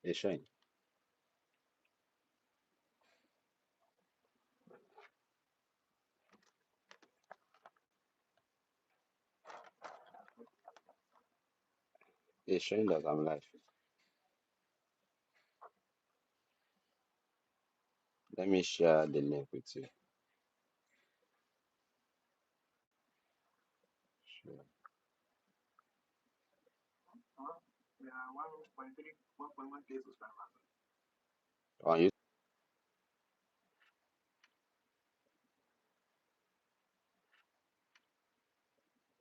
It's showing. It's showing that I'm live. Let me share the link with you. Sure. On you,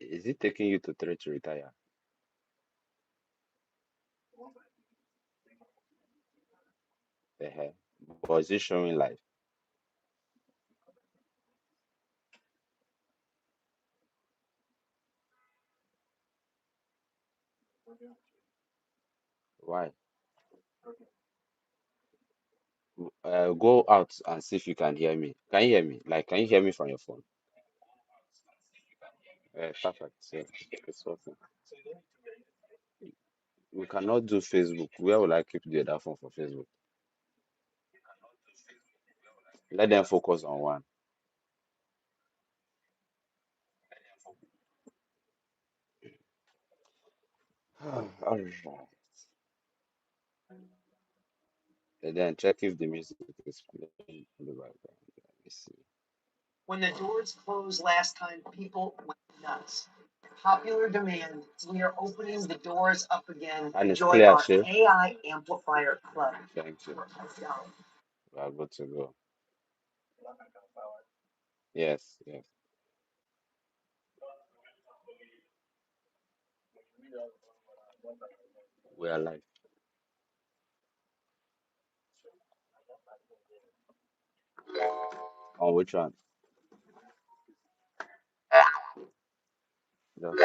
is it taking you to three to retire? Uh-huh. But is it showing live? Why? Go out and see if you can hear me. Can you hear me? Like, can you hear me from your phone? Perfect. Yeah, it's working. We cannot do Facebook. Where will I keep the other phone for Facebook? Let them focus on one. All right. And then check if the music is playing in the background. Let me see. When the doors closed last time, people went nuts. Popular demand. We are opening the doors up again. And it's Join clear, our Shay. AI Amplifier Club. Thank you. We are good to go. Yes, yes. We are live. On which one? Just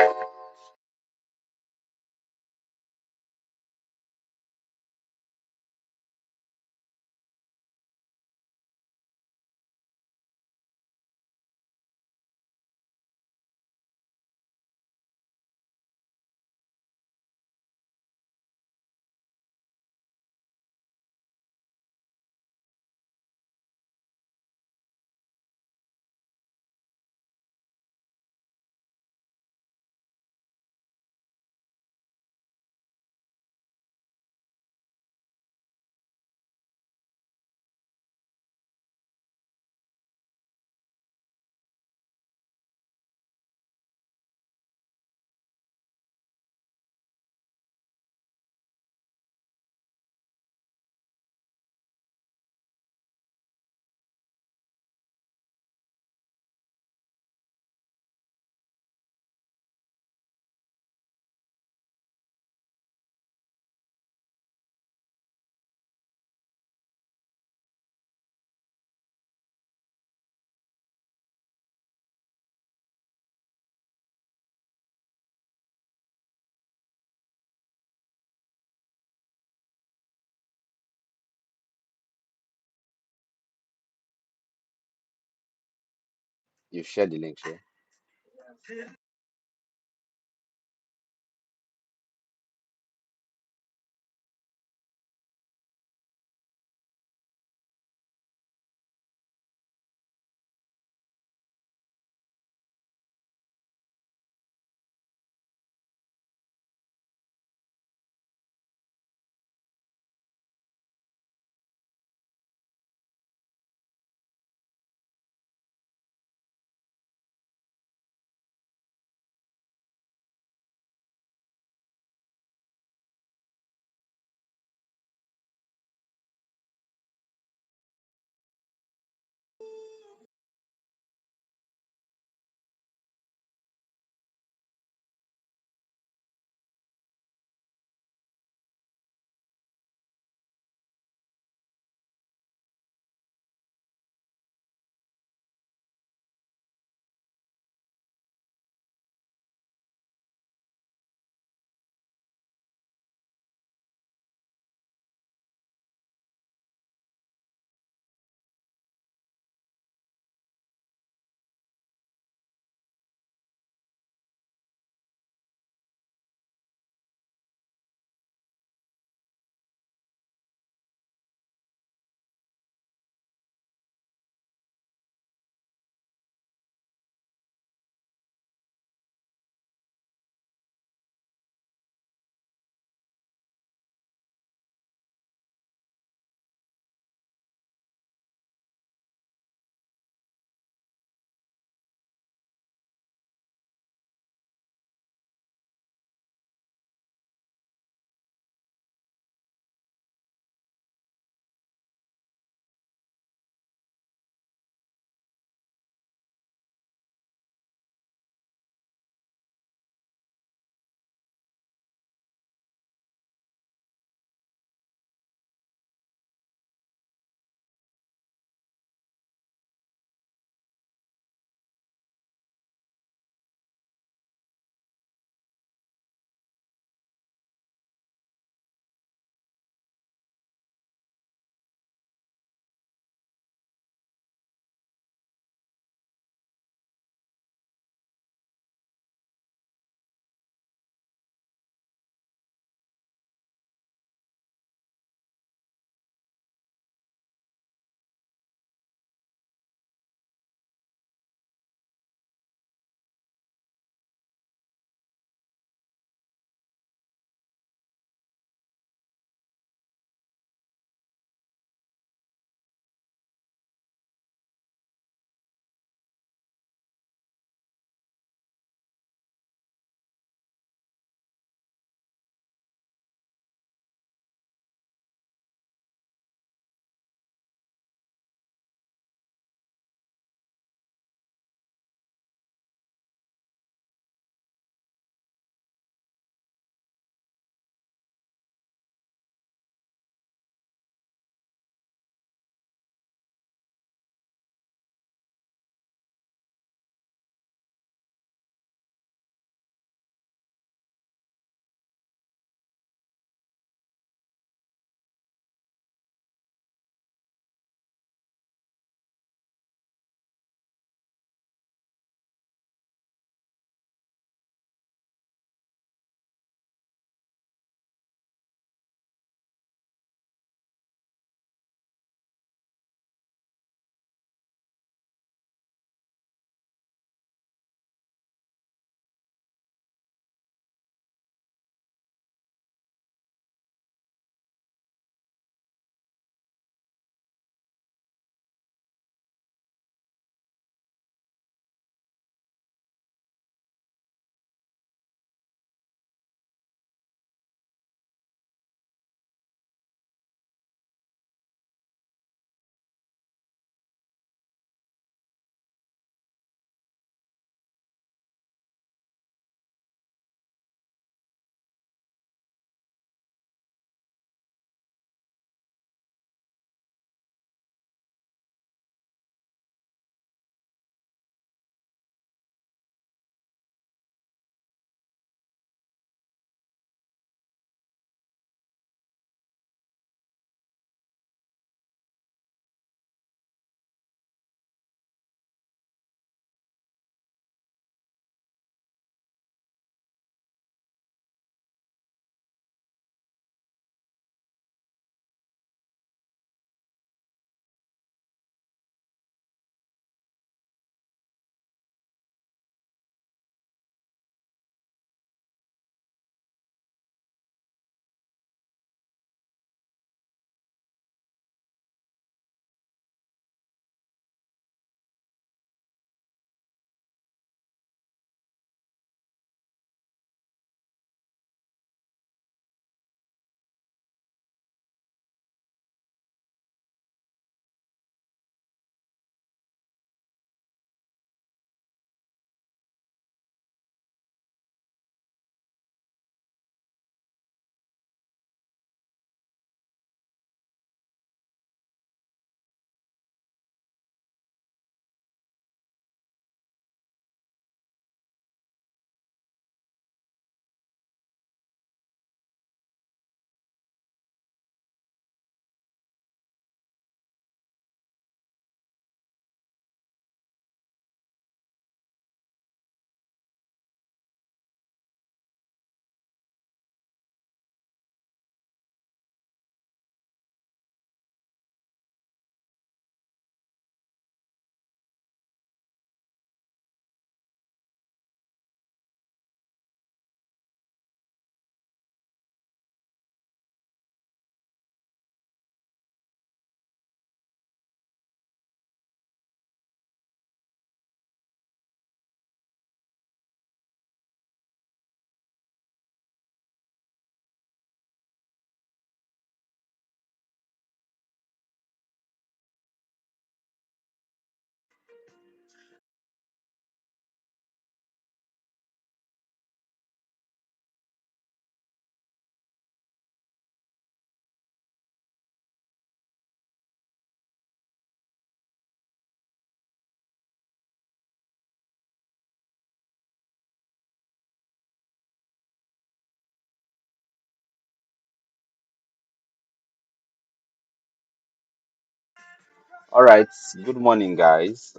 you share the link, Shay. All right. Good morning, guys.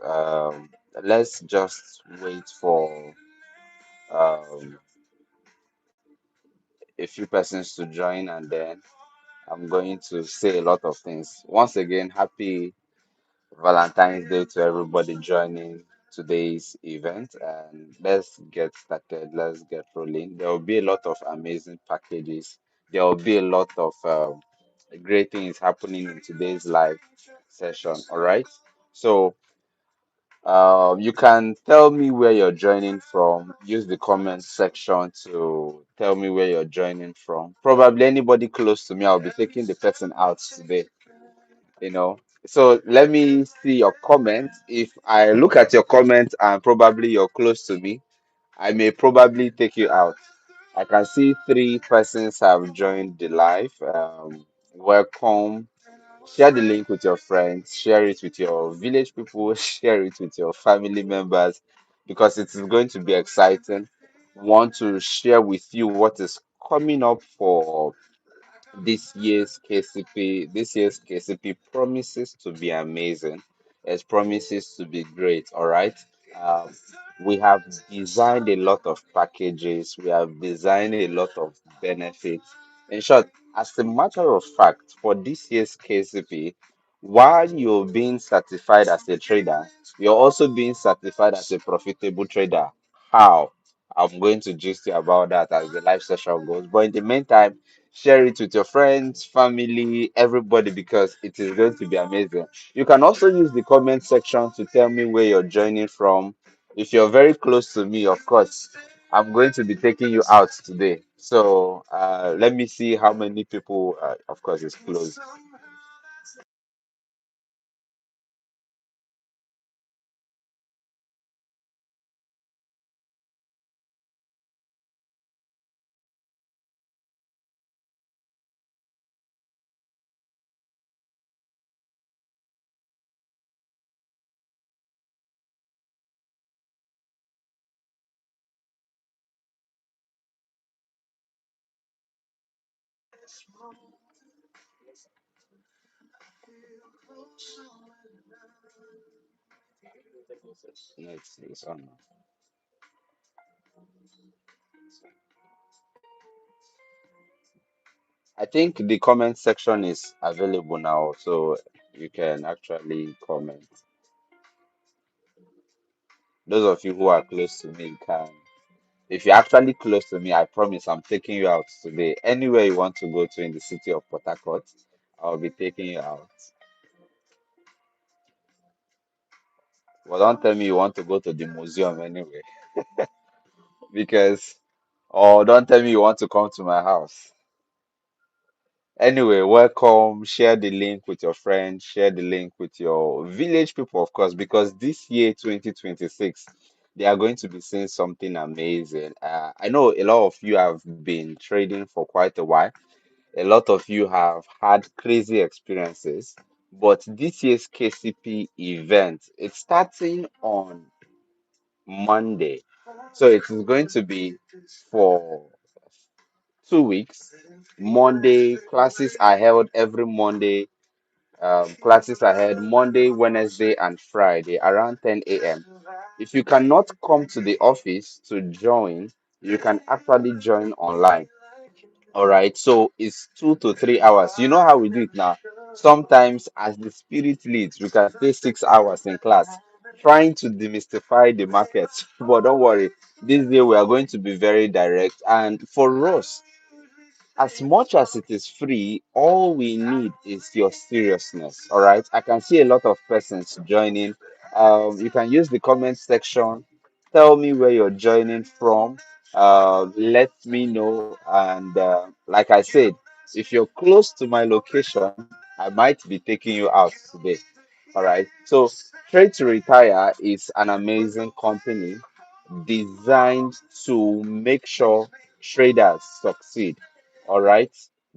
Let's just wait for um, a few persons to join, and then I'm going to say a lot of things. Once again, happy Valentine's Day to everybody joining today's event. And let's get started. Let's get rolling. There will be a lot of amazing packages. There will be a lot of great things happening in today's live session. All right. So you can tell me where you're joining from. Use the comment section to tell me where you're joining from. Probably anybody close to me, I'll be taking the person out today, you know. So let me see your comments. If I look at your comments and probably you're close to me, I may probably take you out. I can see three persons have joined the live. Welcome. Share the link with your friends, share it with your village people, share it with your family members because it is going to be exciting. Want to share with you what is coming up for this year's KCP. This year's KCP promises to be amazing. It promises to be great. All right. Um, we have designed a lot of packages. We have designed a lot of benefits. In short, as a matter of fact, for this year's KCP, while you're being certified as a trader, you're also being certified as a profitable trader. How? I'm going to gist you about that as the live session goes. But in the meantime, share it with your friends, family, everybody because it is going to be amazing. You can also use the comment section to tell me where you're joining from. If you're very close to me, of course, I'm going to be taking you out today. So let me see how many people, of course, is close. No, it's on. I think the comment section is available now, so you can actually comment. Those of you who are close to me can. If you're actually close to me, I promise I'm taking you out today. Anywhere you want to go to in the city of Port Harcourt, I'll be taking you out. But don't tell me you want to go to the museum anyway, because, or don't tell me you want to come to my house. Anyway, welcome. Share the link with your friends, share the link with your village people, of course, because this year, 2026, they are going to be seeing something amazing. I know a lot of you have been trading for quite a while. A lot of you have had crazy experiences, but this year's KCP event, it's starting on Monday. So it is going to be for 2 weeks. Monday, classes are held every Monday. Classes are held Monday, Wednesday, and Friday around 10 a.m. If you cannot come to the office to join, you can actually join online. All right, so it's 2 to 3 hours. You know how we do it now. Sometimes, as the spirit leads, we can stay 6 hours in class trying to demystify the markets. But don't worry, this day we are going to be very direct. And for us, as much as it is free, all we need is your seriousness. All right. I can see a lot of persons joining. You can use the comment section. Tell me where you're joining from. Let me know. And like I said, if you're close to my location, I might be taking you out today. All right. So, Trade to Retire is an amazing company designed to make sure traders succeed. All right.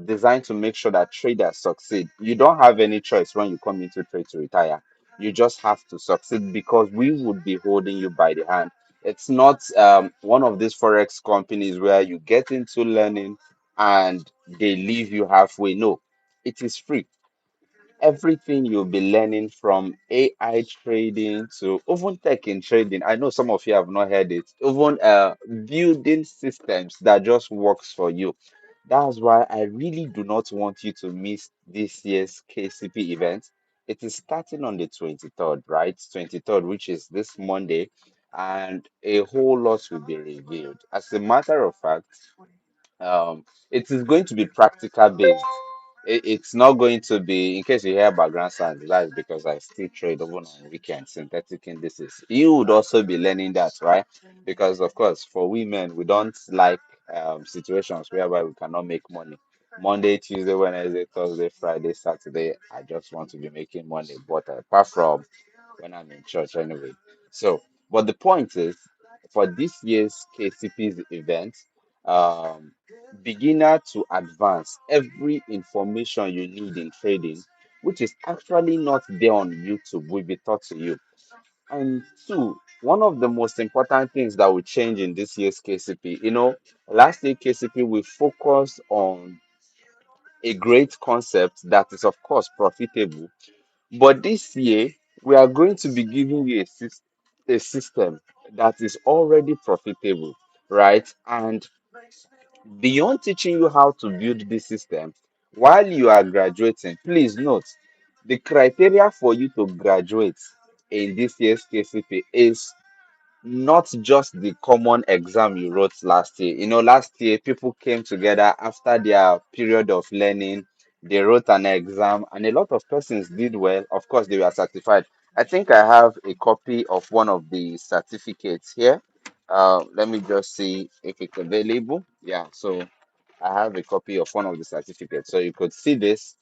Designed to make sure that traders succeed. You don't have any choice when you come into Trade to Retire. You just have to succeed because we would be holding you by the hand. It's not one of these forex companies where you get into learning and they leave you halfway. No, it is free. everything you'll be learning from AI trading to even tech in trading. I know some of you have not heard it. Even building systems that just works for you. That's why I really do not want you to miss this year's KCP event. It is starting on the 23rd, right? 23rd, which is this Monday, and a whole lot will be revealed. As a matter of fact, it is going to be practical based. It's not going to be, in case you hear background sounds, that's because I still trade even on weekends, synthetic indices. You would also be learning that, right? Because, of course, for women, we don't like situations whereby we cannot make money. Monday, Tuesday, Wednesday, Thursday, Friday, Saturday, I just want to be making money. But apart from when I'm in church, anyway. So, but the point is, for this year's KCP's event, um, beginner to advance, every information you need in trading, which is actually not there on YouTube, will be taught to you. And two, one of the most important things that will change in this year's KCP, last year KCP we focused on a great concept that is of course profitable, but this year we are going to be giving you a system that is already profitable, right? And beyond teaching you how to build this system, while you are graduating, please note the criteria for you to graduate in this year's KCP is not just the common exam you wrote last year. Last year people came together after their period of learning, they wrote an exam, and a lot of persons did well. Of course, they were certified. I think I have a copy of one of the certificates here. Let me just see if it's available. Yeah, so I have a copy of one of the certificates. So you could see this.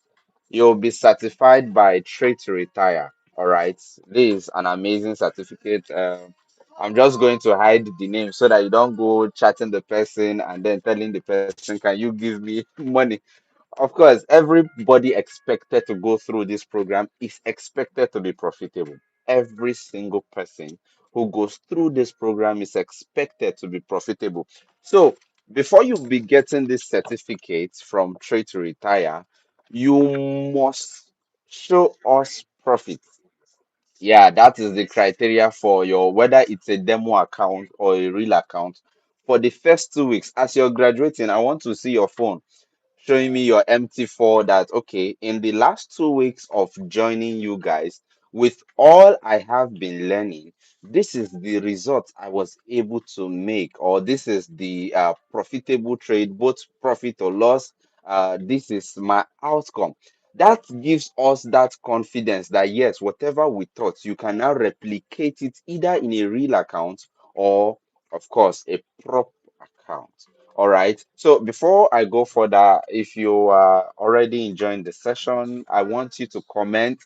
You'll be certified by Trade to Retire. All right. This is an amazing certificate. I'm just going to hide the name so that you don't go chatting the person and then telling the person, can you give me money? Of course, everybody expected to go through this program is expected to be profitable. Every single person who goes through this program is expected to be profitable. So, before you be getting this certificate from Trade to Retire, you must show us profit. Yeah, that is the criteria for your whether it's a demo account or a real account. For the first 2 weeks, as you're graduating, I want to see your phone showing me your MT4 that okay, in the last 2 weeks of joining you guys, with all I have been learning, this is the result I was able to make, or this is the profitable trade, both profit or loss. This is my outcome. That gives us that confidence that yes, whatever we thought, you can now replicate it either in a real account or, of course, a prop account. All right. So before I go further, if you are already enjoying the session, I want you to comment.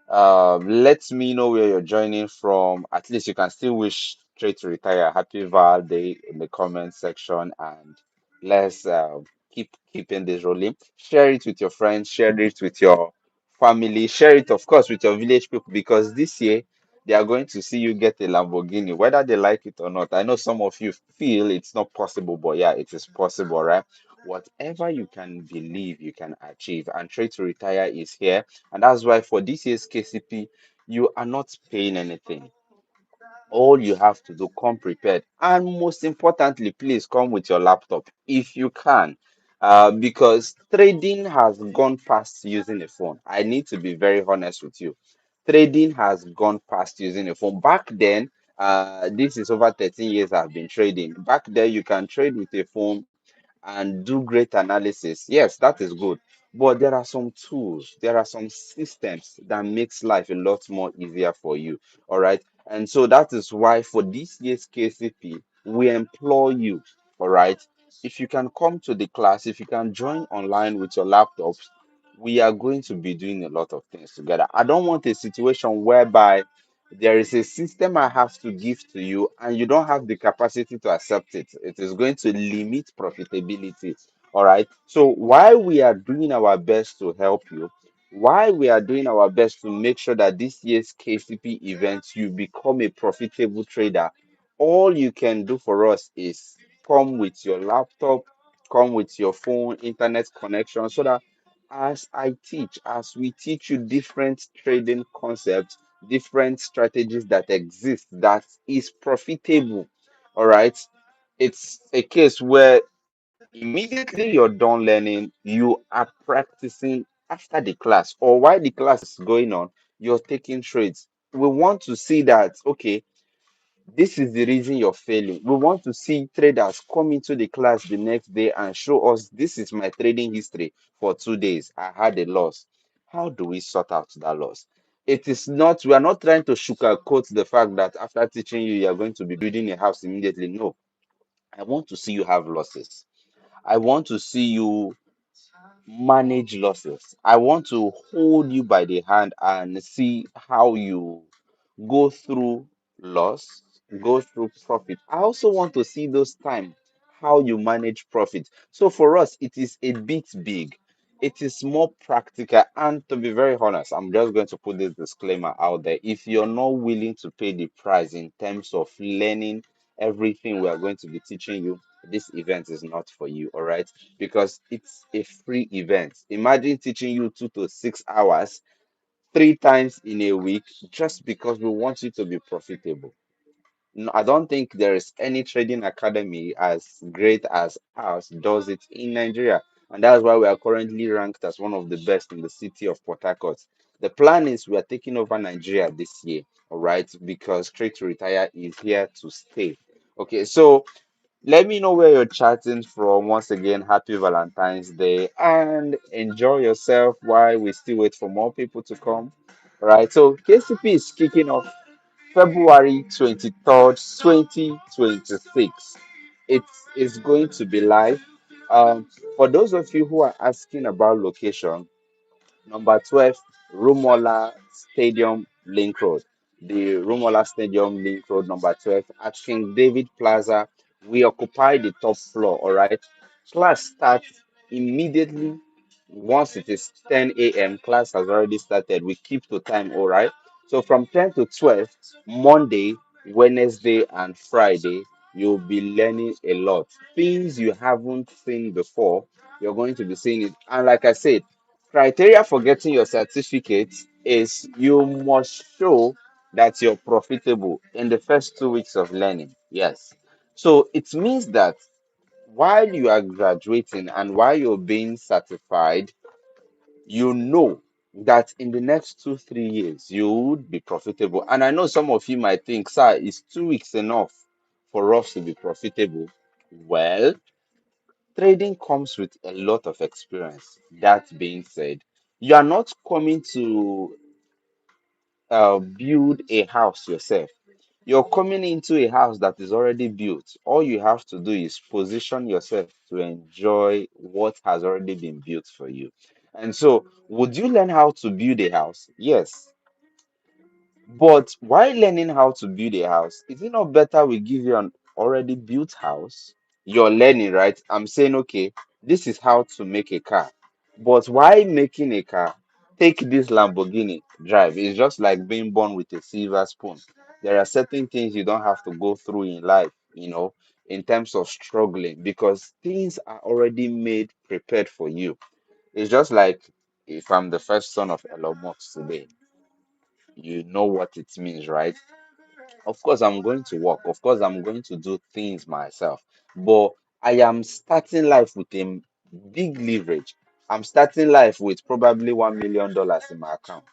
Let me know where you're joining from. At least you can still wish Trade to Retire happy Val Day in the comment section, and let's keep keeping this rolling. Share it with your friends, share it with your family, share it, of course, with your village people because this year they are going to see you get a Lamborghini, whether they like it or not. I know some of you feel it's not possible, but yeah, it is possible, right? Whatever you can believe, you can achieve, and Trade to Retire is here, and that's why for this year's KCP, you are not paying anything. All you have to do, come prepared. And most importantly, please come with your laptop if you can. Because trading has gone past using a phone. I need to be very honest with you. Trading has gone past using a phone. Back then, this is over 13 years I've been trading. Back then, you can trade with a phone and do great analysis. Yes, that is good. But there are some tools, there are some systems that makes life a lot more easier for you. All right. And so that is why for this year's KCP, we implore you, all right, if you can come to the class, if you can join online with your laptops, we are going to be doing a lot of things together. I don't want a situation whereby there is a system I have to give to you and you don't have the capacity to accept it. It is going to limit profitability. All right. So while we are doing our best to help you, while we are doing our best to make sure that this year's KCP event you become a profitable trader, all you can do for us is come with your laptop, come with your phone, internet connection, so that as I teach, as we teach you different trading concepts, different strategies that exist that is profitable. All right. It's a case where immediately you're done learning, you are practicing after the class or while the class is going on, you're taking trades. We want to see that, okay, this is the reason you're failing. We want to see traders come into the class the next day and show us this is my trading history for 2 days. I had a loss. How do we sort out that loss? It is not, we are not trying to sugarcoat the fact that after teaching you, you are going to be building a house immediately. No, I want to see you have losses. I want to see you manage losses. I want to hold you by the hand and see how you go through loss, go through profit. I also want to see those times how you manage profit. So for us, it is a bit big. It is more practical. And to be very honest, I'm just going to put this disclaimer out there. If you're not willing to pay the price in terms of learning everything we are going to be teaching you, this event is not for you, all right? Because it's a free event. Imagine teaching you 2 to 6 hours 3 times in a week just because we want you to be profitable. No, I don't think there is any trading academy as great as ours does it in Nigeria. And that's why we are currently ranked as one of the best in the city of Port Harcourt. The plan is we are taking over Nigeria this year, all right? Because Trade to Retire is here to stay. Okay, so let me know where you're chatting from. Once again, happy Valentine's Day and enjoy yourself while we still wait for more people to come. All right, so KCP is kicking off February 23rd, 2026. It is going to be live. Um, for those of you who are asking about location, number 12, Rumola Stadium Link Road. The Rumola Stadium Link Road, number 12, at King David Plaza. We occupy the top floor, all right? Class starts immediately once it is 10 a.m. Class has already started. We keep to time, all right? So from 10 to 12, Monday, Wednesday, and Friday, you'll be learning a lot. Things you haven't seen before, you're going to be seeing it. And like I said, criteria for getting your certificate is you must show that you're profitable in the first 2 weeks of learning. Yes. So it means that while you are graduating and while you're being certified, you know that in the next 2, 3 years you would be profitable. And I know some of you might think, sir, is 2 weeks enough for us to be profitable? Well, trading comes with a lot of experience. That being said, you are not coming to build a house yourself. You're coming into a house that is already built. All you have to do is position yourself to enjoy what has already been built for you. And so, would you learn how to build a house? Yes. But while learning how to build a house, is it not better we give you an already built house? You're learning, right? I'm saying, okay, this is how to make a car. But while making a car, take this Lamborghini drive. It's just like being born with a silver spoon. There are certain things you don't have to go through in life, in terms of struggling, because things are already made prepared for you. It's just like if I'm the first son of Elon Musk today, you know what it means, right? Of course, I'm going to work. Of course, I'm going to do things myself. But I am starting life with a big leverage. I'm starting life with probably $1 million in my account.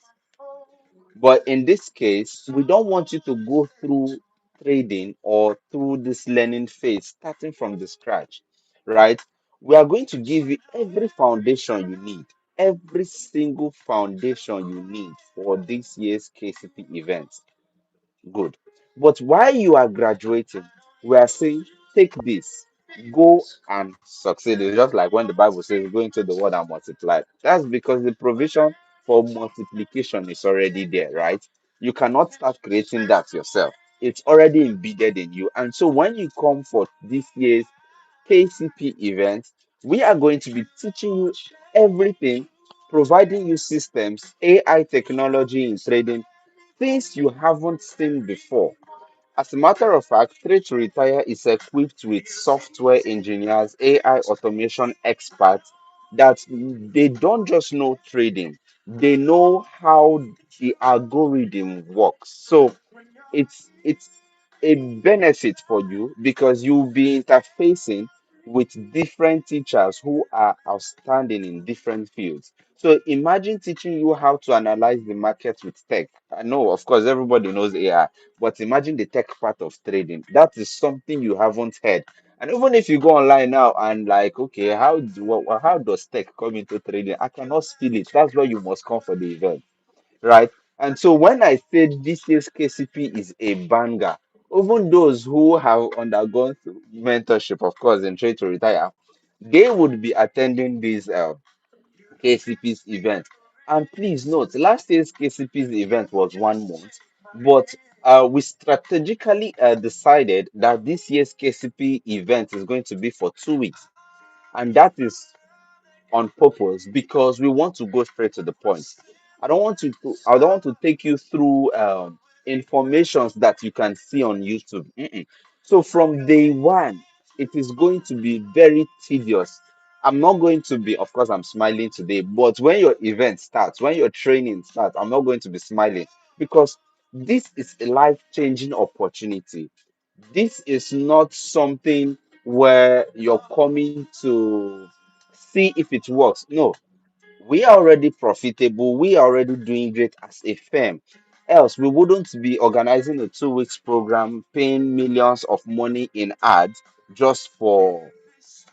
But in this case, we don't want you to go through trading or through this learning phase starting from the scratch, right? We are going to give you every foundation you need, every single foundation you need for this year's KCP event. Good. But while you are graduating, we are saying, take this, go and succeed. It's just like when the Bible says, go into the world and multiply. That's because the provision for multiplication is already there, right? You cannot start creating that yourself. It's already embedded in you. And so when you come for this year's KCP event, we are going to be teaching you everything, providing you systems, AI technology in trading, things you haven't seen before. As a matter of fact, Trade to Retire is equipped with software engineers, AI automation experts, that they don't just know trading, they know how the algorithm works. So it's a benefit for you because you'll be interfacing with different teachers who are outstanding in different fields. So imagine teaching you how to analyze the market with tech. I know, of course, everybody knows AI, but imagine the tech part of trading. That is something you haven't heard. And even if you go online now and like, okay, how does tech come into trading? I cannot feel it. That's why you must come for the event, right? And so when I said this year's KCP is a banger, even those who have undergone through mentorship, of course, in Trade to Retire, they would be attending this KCP's event. And please note, last year's KCP's event was 1 month, but we strategically decided that this year's KCP event is going to be for 2 weeks. And that is on purpose because we want to go straight to the point. I don't want to take you through informations that you can see on YouTube. Mm-mm. So from day one, it is going to be very tedious. I'm not going to be, of course, I'm smiling today, but when your event starts, when your training starts, I'm not going to be smiling because this is a life-changing opportunity. This is not something where you're coming to see if it works. No, we are already profitable. We are already doing great as a firm. Else, we wouldn't be organizing a 2 weeks program, paying millions of money in ads just for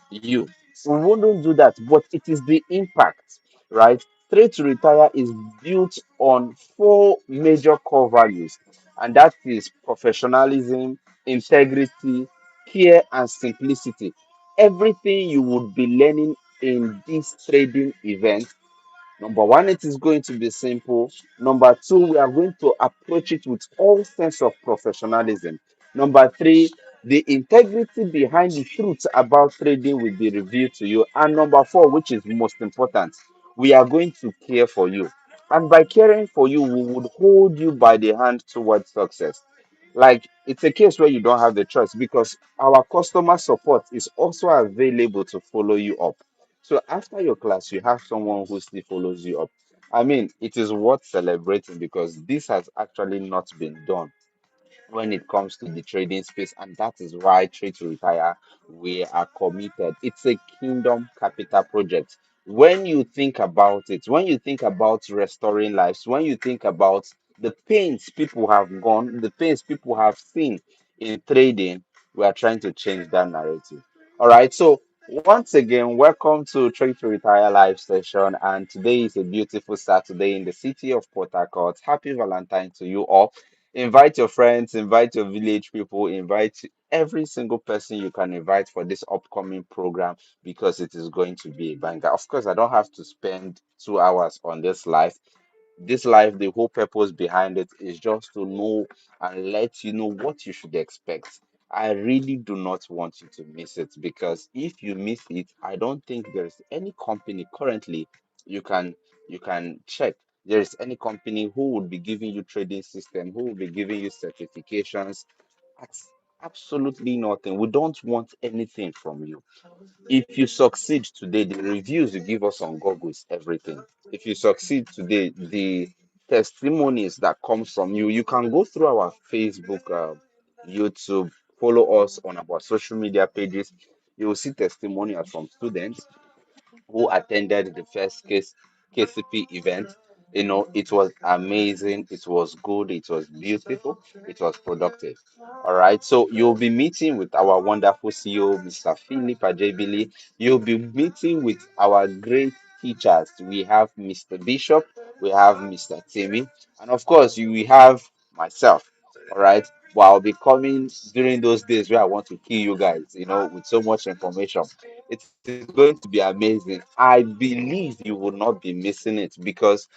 you. We wouldn't do that, but it is the impact, right? Trade to Retire is built on four major core values, and that is professionalism, integrity, care, and simplicity. Everything you would be learning in this trading event. Number one, it is going to be simple. Number two, we are going to approach it with all sense of professionalism. Number three, the integrity behind the truth about trading will be revealed to you. And number four, which is most important, we are going to care for you. And by caring for you, we would hold you by the hand towards success. Like it's a case where you don't have the choice because our customer support is also available to follow you up. So after your class, you have someone who still follows you up. I mean, it is worth celebrating because this has actually not been done when it comes to the trading space, and that is why Trade to Retire we are committed. It's a kingdom capital project. When you think about it, when you think about restoring lives, when you think about the pains people have gone, the pains people have seen in trading, we are trying to change that narrative. All right, so once again, welcome to Trade to Retire live session, and today is a beautiful Saturday in the city of Port Harcourt. Happy Valentine to you all. Invite your friends, invite your village people, invite every single person you can invite for this upcoming program because it is going to be a banger. Of course, I don't have to spend 2 hours on this live. This life, the whole purpose behind it is just to know and let you know what you should expect. I really do not want you to miss it because if you miss it, I don't think there's any company currently you can you can check. There is any company who would be giving you trading system, who will be giving you certifications. That's absolutely nothing. We don't want anything from you. If you succeed today, the reviews you give us on Google is everything. If you succeed today, the testimonies that comes from you, you can go through our Facebook, YouTube, follow us on our social media pages. You will see testimonials from students who attended the first KCP event. You know, it was amazing, it was good, it was beautiful, it was productive. All right, so you'll be meeting with our wonderful CEO, Mr. Philip Ajebili. You'll be meeting with our great teachers. We have Mr. Bishop, we have Mr. Timmy, and of course, you will have myself. All right, well, I'll be coming during those days where I want to kill you guys, you know, with so much information. It is going to be amazing. I believe you will not be missing it because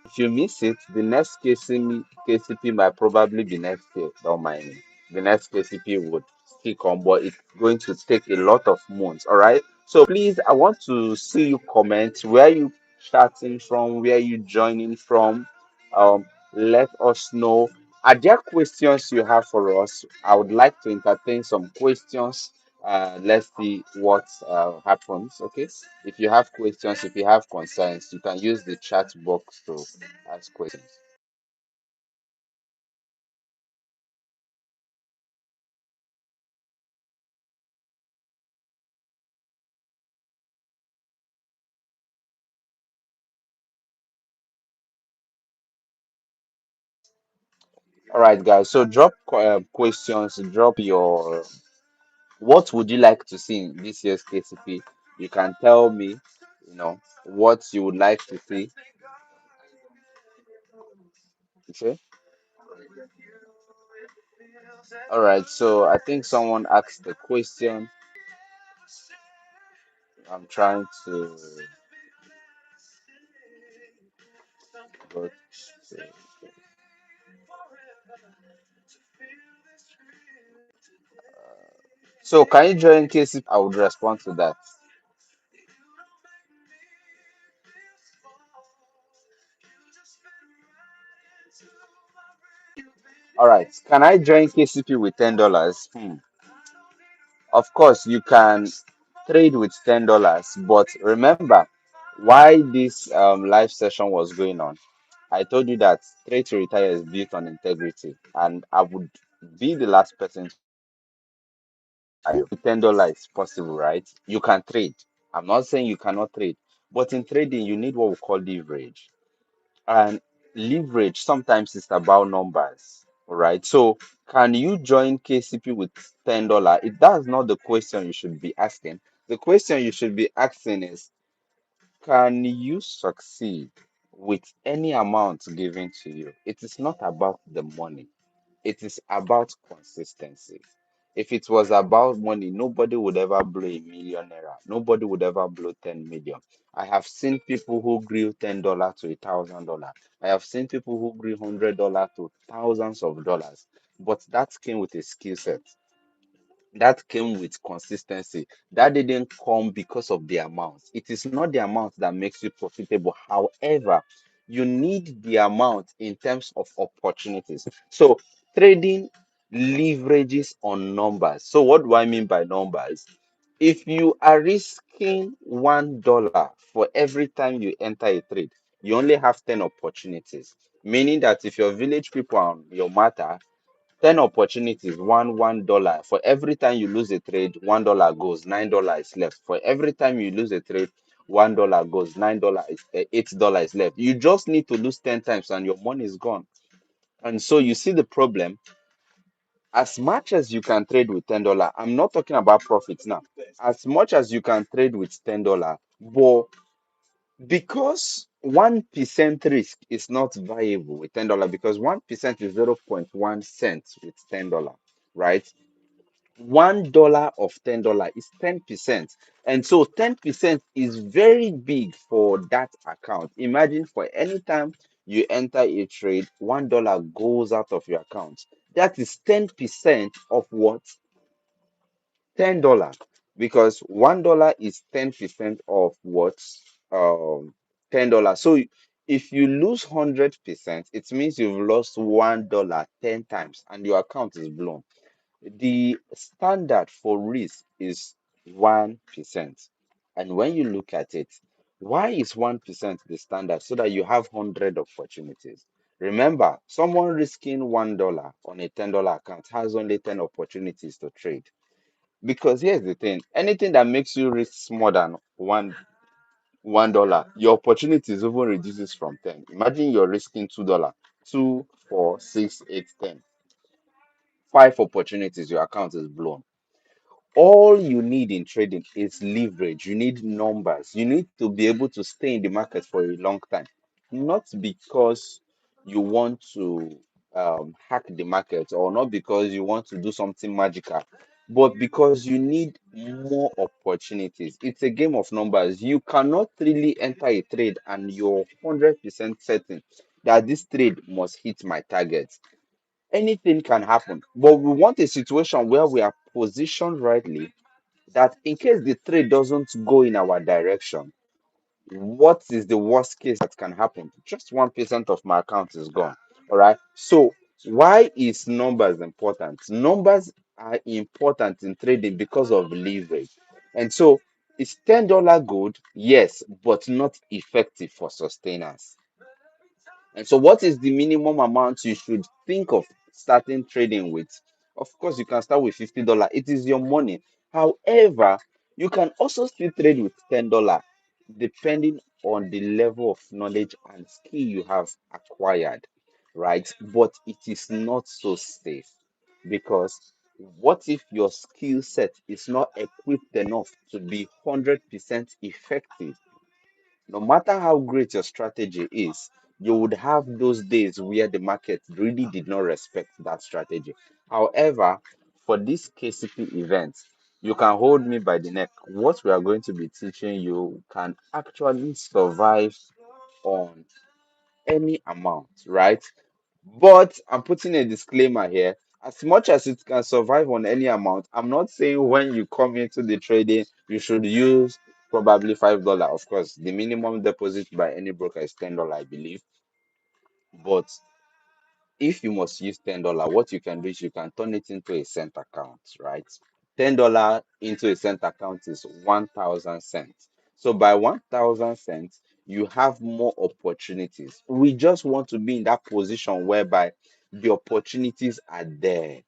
if you miss it, the next KCP might probably be next year. Don't mind me. The next KCP would still come, but it's going to take a lot of months. All right. So please, I want to see you comment. Where you chatting from? Where you joining from? Let us know. Are there questions you have for us? I would like to entertain some questions Let's see what happens. Okay. If you have questions, if you have concerns, you can use the chat box to ask questions. All right, guys. So drop questions. Drop your what would you like to see in this year's KCP. You can tell me, what you would like to see. Okay. All right. So I think someone asked the question. I'm trying to go to. So can you join KCP? I would respond to that. All right. Can I join KCP with $10? Of course, you can trade with $10, but remember why this live session was going on. I told you that trade to retire is built on integrity, and I would be the last person to lie. With $10 is possible, right? You can trade. I'm not saying you cannot trade, but in trading, you need what we call leverage. And leverage sometimes is about numbers. All right. So can you join KCP with $10? That's not the question you should be asking. The question you should be asking is, can you succeed with any amount given to you? It is not about the money. It is about consistency. If it was about money, nobody would ever blow a million naira. Nobody would ever blow 10 million. I have seen people who grew $10 to $1,000. I have seen people who grew $100 to thousands of dollars. But that came with a skill set. That came with consistency. That didn't come because of the amount. It is not the amount that makes you profitable. However, you need the amount in terms of opportunities. So, trading leverages on numbers. So, what do I mean by numbers? If you are risking $1 for every time you enter a trade, you only have 10 opportunities. Meaning that if your village people are on your matter, 10 opportunities, $1. For every time you lose a trade, $1 goes, $9 is left. For every time you lose a trade, $1 goes, $9 is $8 left. You just need to lose 10 times and your money is gone. And so you see the problem. As much as you can trade with $10, I'm not talking about profits now. As much as you can trade with $10, but because 1% risk is not viable with $10, because 1% is 0.1 cents with $10, right? $1 of $10 is 10%. And so 10% is very big for that account. Imagine for any time you enter a trade, $1 goes out of your account. That is 10% of what? $10. Because $1 is 10% of what? $10. So if you lose 100%, it means you've lost $1 10 times and your account is blown. The standard for risk is 1%. And when you look at it, why is 1% the standard? So that you have 100 opportunities. Remember, someone risking $1 on a $10 account has only 10 opportunities to trade. Because here's the thing, anything that makes you risk more than $1, your opportunities even reduces from 10. Imagine you're risking $2, 2, 4, 6, 8, 10. 5 opportunities, your account is blown. All you need in trading is leverage. You need numbers. You need to be able to stay in the market for a long time, not because you want to hack the market or not because you want to do something magical, but because you need more opportunities. It's a game of numbers. You cannot really enter a trade and you're 100% certain that this trade must hit my target. Anything can happen, but we want a situation where we are positioned rightly, that in case the trade doesn't go in our direction, what is the worst case that can happen? Just 1% of my account is gone. All right. So why is numbers important? Numbers are important in trading because of leverage. And so, is $10 good? Yes, but not effective for sustainers. And so, what is the minimum amount you should think of starting trading with? Of course, you can start with $50. It is your money. However, you can also still trade with $10 depending on the level of knowledge and skill you have acquired, right? But it is not so safe because what if your skill set is not equipped enough to be 100% effective? No matter how great your strategy is, you would have those days where the market really did not respect that strategy. However, for this KCP event, you can hold me by the neck. What we are going to be teaching you can actually survive on any amount, right? But I'm putting a disclaimer here. As much as it can survive on any amount, I'm not saying when you come into the trading, you should use probably $5. Of course, the minimum deposit by any broker is $10, I believe. But if you must use $10, what you can do is you can turn it into a cent account, right? $10 into a cent account is 1,000 cents. So by 1,000 cents, you have more opportunities. We just want to be in that position whereby the opportunities are there.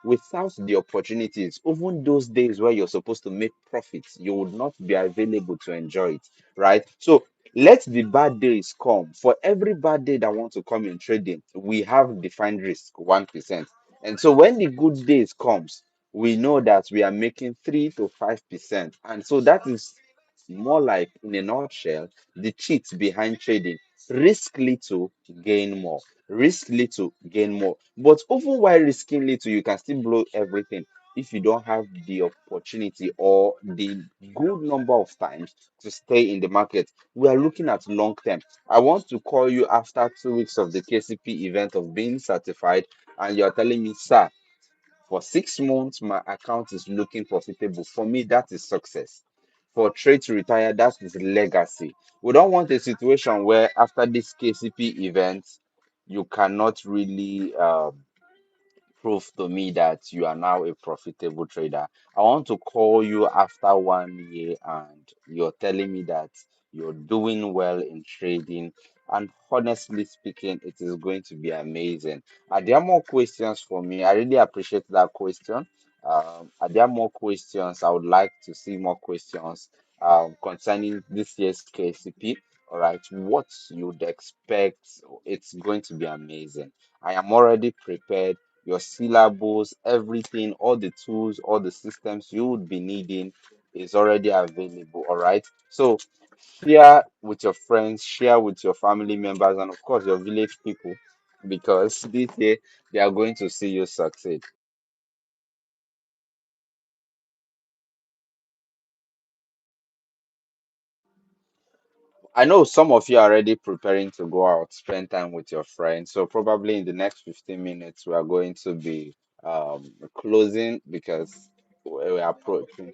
Without the opportunities, even those days where you're supposed to make profits, you would not be available to enjoy it, right? So let the bad days come. For every bad day that wants to come in trading, we have defined risk 1%. And so when the good days comes, we know that we are making 3 to 5%. And so that is more like, in a nutshell, the cheats behind trading. Risk little, gain more. Risk little, gain more. But even while risking little, you can still blow everything if you don't have the opportunity or the good number of times to stay in the market. We are looking at long term. I want to call you after 2 weeks of the KCP event of being certified, and you're telling me, sir, for 6 months, my account is looking profitable. For me, that is success. For trade to retire, that is legacy. We don't want a situation where after this KCP event, you cannot really prove to me that you are now a profitable trader. I want to call you after 1 year and you're telling me that you're doing well in trading. And honestly speaking, it is going to be amazing. Are there more questions for me? I really appreciate that question. Are there more questions? I would like to see more questions concerning this year's KCP. All right, what you'd expect, it's going to be amazing. I am already prepared. Your syllables, everything, all the tools, all the systems you would be needing is already available. All right. So share with your friends, share with your family members, and of course your village people, because this year they are going to see you succeed. I know some of you are already preparing to go out, spend time with your friends. So probably in the next 15 minutes, we are going to be closing because we are approaching.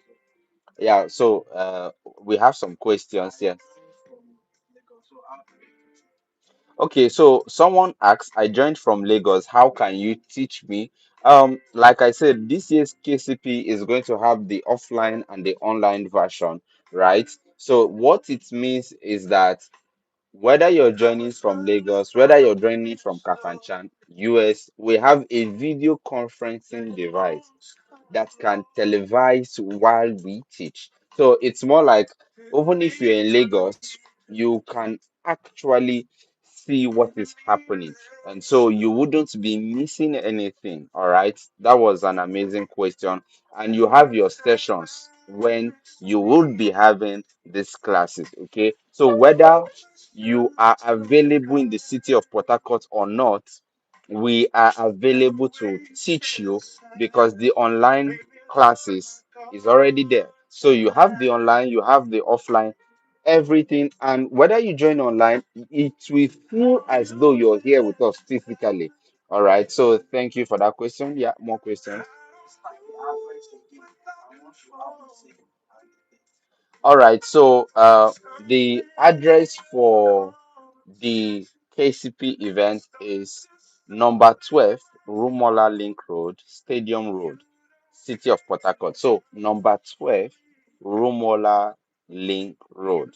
Yeah, so we have some questions here. Okay, so someone asks, I joined from Lagos. How can you teach me? Like I said, this year's KCP is going to have the offline and the online version, right? So what it means is that whether you're joining from Lagos, whether you're joining from Kafanchan, US, we have a video conferencing device that can televise while we teach. So it's more like even if you're in Lagos, you can actually see what is happening. And so you wouldn't be missing anything. All right. That was an amazing question. And you have your sessions when you will be having these classes. Okay. So whether you are available in the city of Port Harcourt or not, we are available to teach you because the online classes is already there. So you have the online, you have the offline, everything. And whether you join online, it will feel as though you're here with us physically. All right. So thank you for that question. Yeah, more questions. All right. So the address for the KCP event is number 12, Rumola Link Road, Stadium Road, city of Port Harcourt. So number 12, Rumola Link Road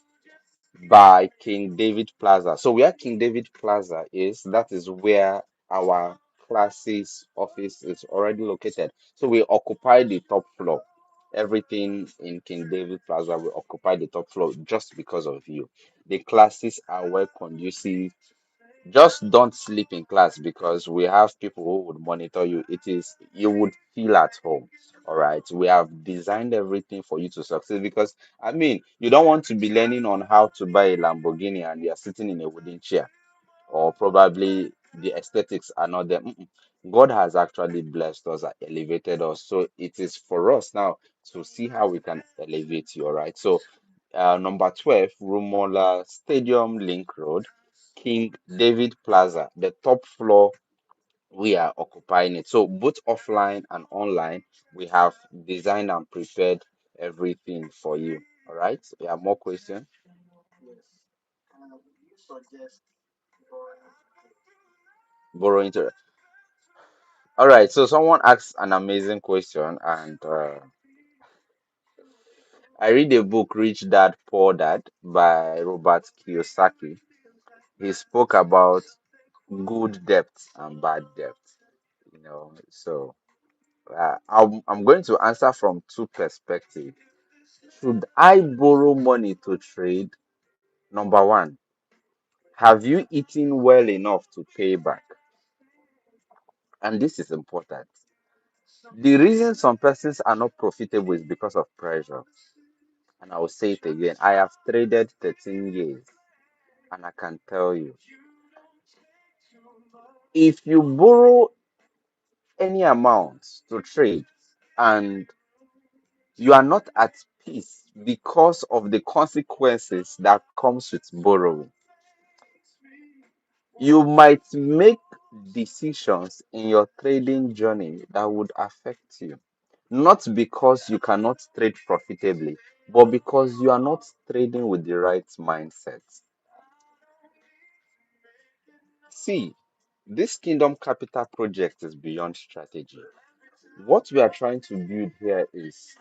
by King David Plaza. So where King David Plaza is, that is where our classes office is already located. So we occupy the top floor. Everything in King David Plaza will occupy the top floor just because of you. The classes are well conducive. Just don't sleep in class because we have people who would monitor you. It is you would feel at home. All right. We have designed everything for you to succeed because I mean you don't want to be learning on how to buy a Lamborghini and you're sitting in a wooden chair, or probably the aesthetics are not there. God has actually blessed us and elevated us. So it is for us now to see how we can elevate you. All right. So number 12, Rumola Stadium Link Road, King David Plaza, the top floor, we are occupying it. So both offline and online, we have designed and prepared everything for you. All right. So, yeah, more questions. Borrowing. All right. So someone asked an amazing question, and I read a book, Rich Dad Poor Dad by Robert Kiyosaki. He spoke about good debt and bad debt. So I'm going to answer from two perspectives. Should I borrow money to trade? Number one, have you eaten well enough to pay back? And this is important. The reason some persons are not profitable is because of pressure. And I will say it again. I have traded 13 years, and I can tell you, if you borrow any amount to trade and you are not at peace because of the consequences that comes with borrowing, you might make decisions in your trading journey that would affect you. Not because you cannot trade profitably, but because you are not trading with the right mindset. See, this Kingdom Capital project is beyond strategy. What we are trying to build here is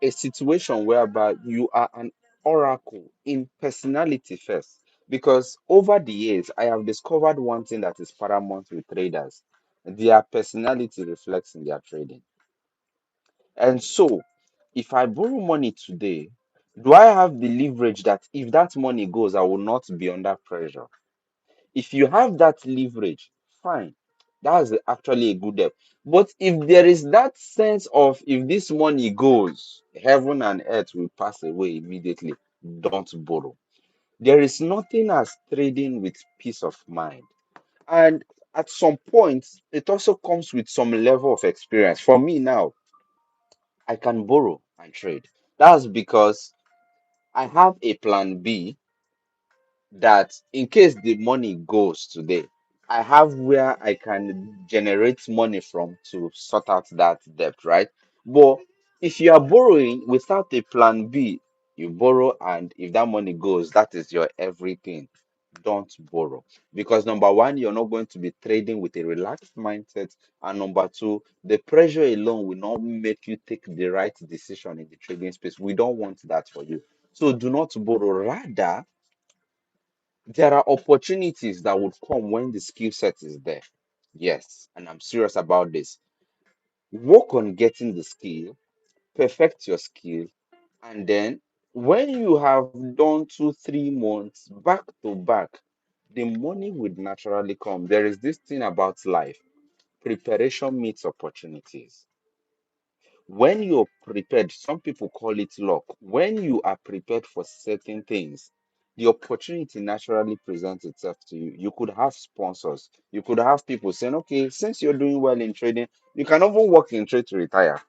a situation whereby you are an oracle in personality first. Because over the years, I have discovered one thing that is paramount with traders: their personality reflects in their trading. And so, if I borrow money today, do I have the leverage that if that money goes, I will not be under pressure? If you have that leverage, fine. That's actually a good help. But if there is that sense of if this money goes, heaven and earth will pass away immediately, don't borrow. There is nothing as trading with peace of mind. And at some point, it also comes with some level of experience. For me now, I can borrow and trade. That's because I have a plan B that in case the money goes today, I have where I can generate money from to sort out that debt, right? But if you are borrowing without a plan B, you borrow, and if that money goes, that is your everything. Don't borrow because number one, you're not going to be trading with a relaxed mindset, and number two, the pressure alone will not make you take the right decision in the trading space. We don't want that for you. So do not borrow. Rather, there are opportunities that would come when the skill set is there. Yes, and I'm serious about this. Work on getting the skill, perfect your skill, and then when you have done 2, 3 months back to back, the money would naturally come. There is this thing about life: preparation meets opportunities. When you're prepared, some people call it luck. When you are prepared for certain things, the opportunity naturally presents itself to you. You could have sponsors, you could have people saying, okay, since you're doing well in trading, you can even work in trade to retire.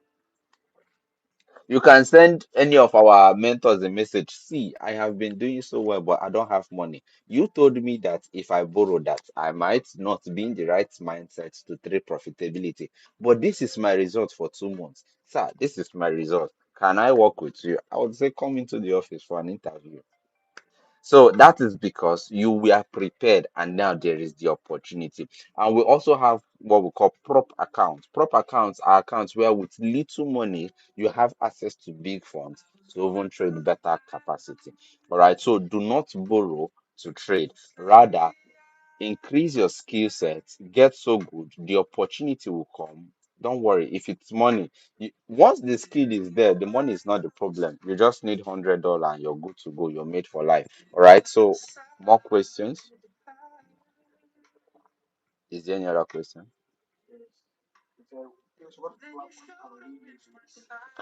You can send any of our mentors a message. See, I have been doing so well, but I don't have money. You told me that if I borrow that, I might not be in the right mindset to trade profitability. But this is my result for 2 months. Sir, this is my result. Can I work with you? I would say come into the office for an interview. So that is because you were prepared and now there is the opportunity. And we also have what we call prop accounts. Prop accounts are accounts where with little money you have access to big funds to even trade better capacity. All right. So do not borrow to trade. Rather, increase your skill set, get so good, the opportunity will come. Don't worry if it's money. Once the skill is there, the money is not the problem. You just need $100 and you're good to go. You're made for life. All right. So, more questions? Is there any other question?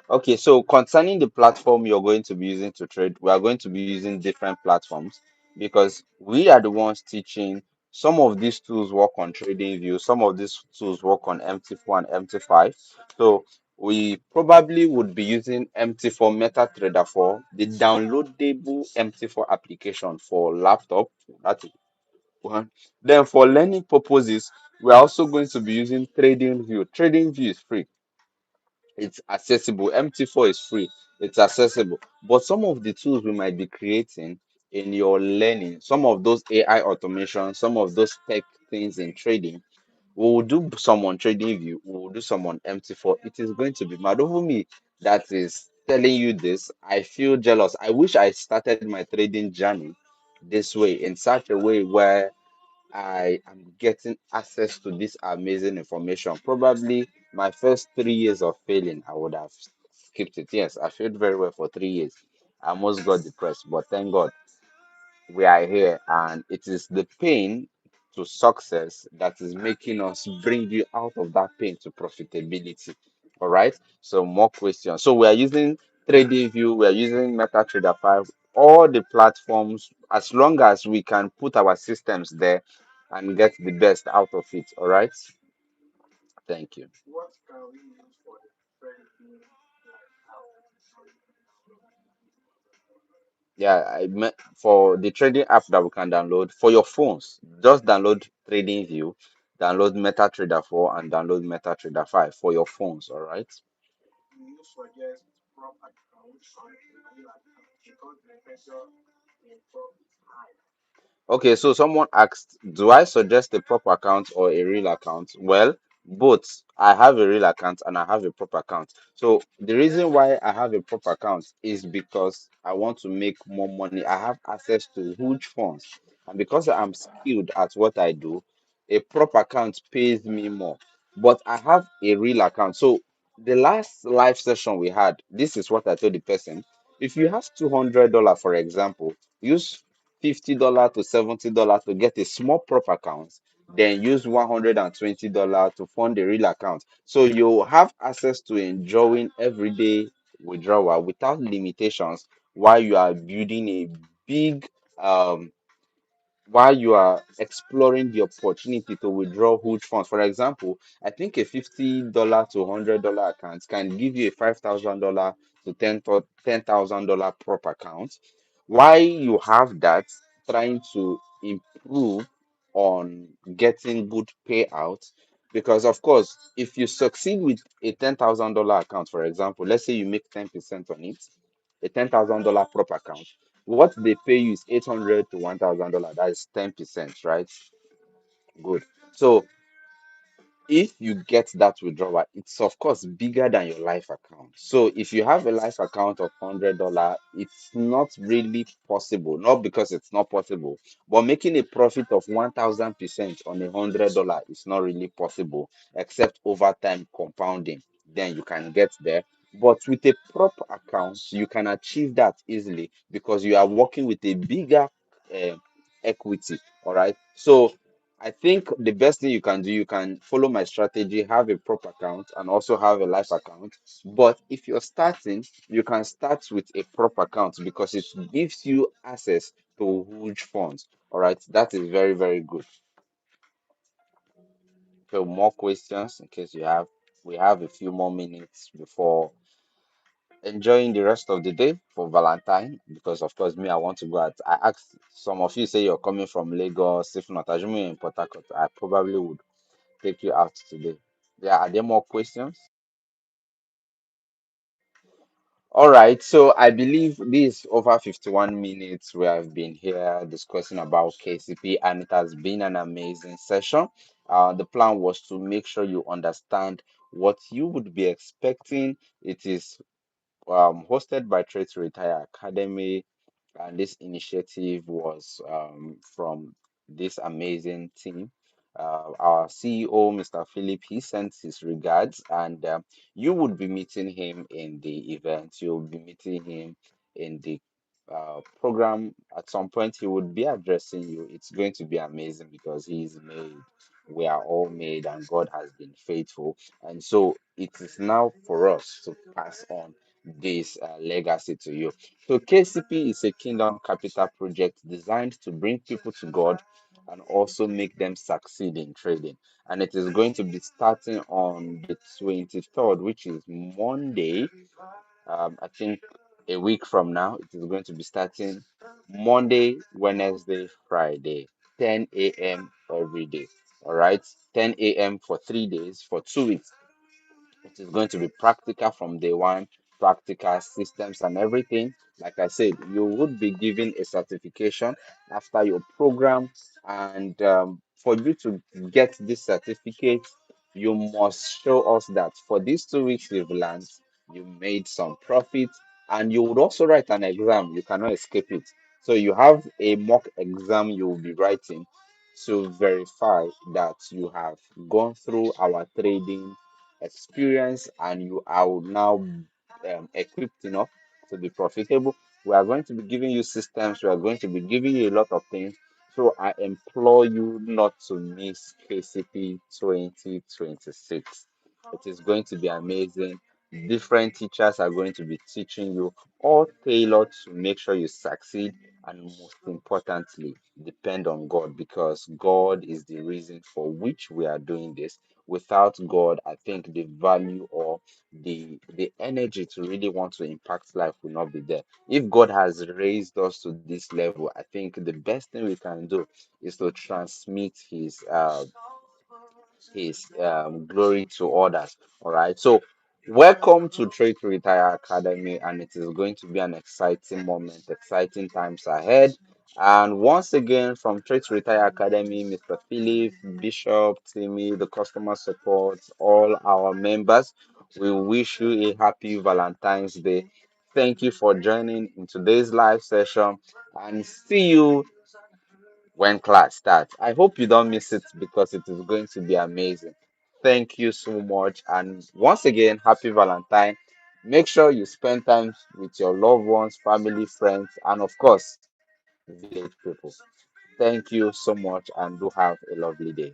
Okay, so concerning the platform you're going to be using to trade, we are going to be using different platforms because we are the ones teaching. Some of these tools work on TradingView, some of these tools work on MT4 and MT5. So we probably would be using MT4 MetaTrader 4, the downloadable MT4 application for laptop. That's one. Then for learning purposes, we're also going to be using TradingView. TradingView is free, it's accessible. MT4 is free, it's accessible. But some of the tools we might be creating in your learning, some of those AI automation, some of those tech things in trading, we will do some on trading view, we will do some on MT4. It is going to be mad over me that is telling you this. I feel jealous. I wish I started my trading journey this way, in such a way where I am getting access to this amazing information. Probably my first 3 years of failing, I would have skipped it. Yes, I failed very well for 3 years. I almost got depressed, but thank God we are here, and it is the pain to success that is making us bring you out of that pain to profitability. All right. So more questions. So we are using TradingView, we are using MetaTrader 5, all the platforms, as long as we can put our systems there and get the best out of it. All right. Thank you. Yeah, I meant for the trading app that we can download for your phones. Just download TradingView, download MetaTrader 4, and download MetaTrader 5 for your phones. All right. Okay, so someone asked, do I suggest a prop account or a real account? Well, both. I have a real account and I have a prop account. So the reason why I have a prop account is because I want to make more money. I have access to huge funds. And because I'm skilled at what I do, a prop account pays me more. But I have a real account. So the last live session we had, this is what I told the person. If you have $200, for example, use $50 to $70 to get a small prop account, then use $120 to fund a real account. So you have access to enjoying everyday withdrawal without limitations while you are building a big um while you are exploring the opportunity to withdraw huge funds. For example, I think a $50 to $100 account can give you a $5,000 to $10,000 prop account. Why you have that, trying to improve on getting good payout. Because of course, if you succeed with a $10,000 account, for example, let's say you make 10% on it, a $10,000 prop account, what they pay you is 800 to $1,000. That is 10%, right? Good. So if you get that withdrawal, it's of course bigger than your life account. So if you have a life account of $100, it's not really possible. Not because it's not possible, but making a profit of 1,000% on $100 is not really possible, except over time compounding. Then you can get there. But with a proper account, you can achieve that easily because you are working with a bigger uh, equity. All right. So I think the best thing you can do, you can follow my strategy, have a prop account and also have a life account. But if you're starting, you can start with a prop account because it gives you access to huge funds. All right, that is very, very good. So more questions in case you have. We have a few more minutes before enjoying the rest of the day for Valentine because of course me I want to go out. I asked some of you say you're coming from Lagos. If not, assuming you're in Port Harcourt, I probably would take you out today. Yeah, are there more questions? All right, so I believe this over 51 minutes we have been here discussing about KCP, and it has been an amazing session. The plan was to make sure you understand what you would be expecting. It is hosted by Trade to Retire Academy, and this initiative was from this amazing team. Our CEO, Mr. Philip, he sent his regards, and you would be meeting him in the event. You'll be meeting him in the program at some point. He would be addressing you. It's going to be amazing because he is made. We are all made, and God has been faithful. And so it is now for us to pass on this legacy to you. So KCP is a kingdom capital project designed to bring people to God and also make them succeed in trading. And it is going to be starting on the 23rd, which is Monday. I think a week from now, it is going to be starting Monday, Wednesday, Friday, 10 a.m. every day. All right, 10 a.m. for 3 days, for 2 weeks. It is going to be practical from day one, practical systems and everything. Like I said, you would be given a certification after your program, and for you to get this certificate, you must show us that for these 2 weeks you've learned, you made some profit, and you would also write an exam. You cannot escape it. So you have a mock exam you will be writing to verify that you have gone through our trading experience and you are now equipped enough to be profitable. We are going to be giving you systems, we are going to be giving you a lot of things. So I implore you not to miss KCP 2026. It is going to be amazing. Different teachers are going to be teaching you, all tailored to make sure you succeed, and most importantly, depend on God, because God is the reason for which we are doing this. Without God, I think the value or the energy to really want to impact life will not be there. If God has raised us to this level, I think the best thing we can do is to transmit his glory to others. All right. So welcome to Trade to Retire Academy, and it is going to be an exciting moment, exciting times ahead. And once again, from Trade to Retire Academy, Mr. Philip, Bishop, Timmy, the customer support, all our members, we wish you a happy Valentine's Day. Thank you for joining in today's live session, and see you when class starts. I hope you don't miss it because it is going to be amazing. Thank you so much. And once again, happy Valentine. Make sure you spend time with your loved ones, family, friends, and of course, village people. Thank you so much and do have a lovely day.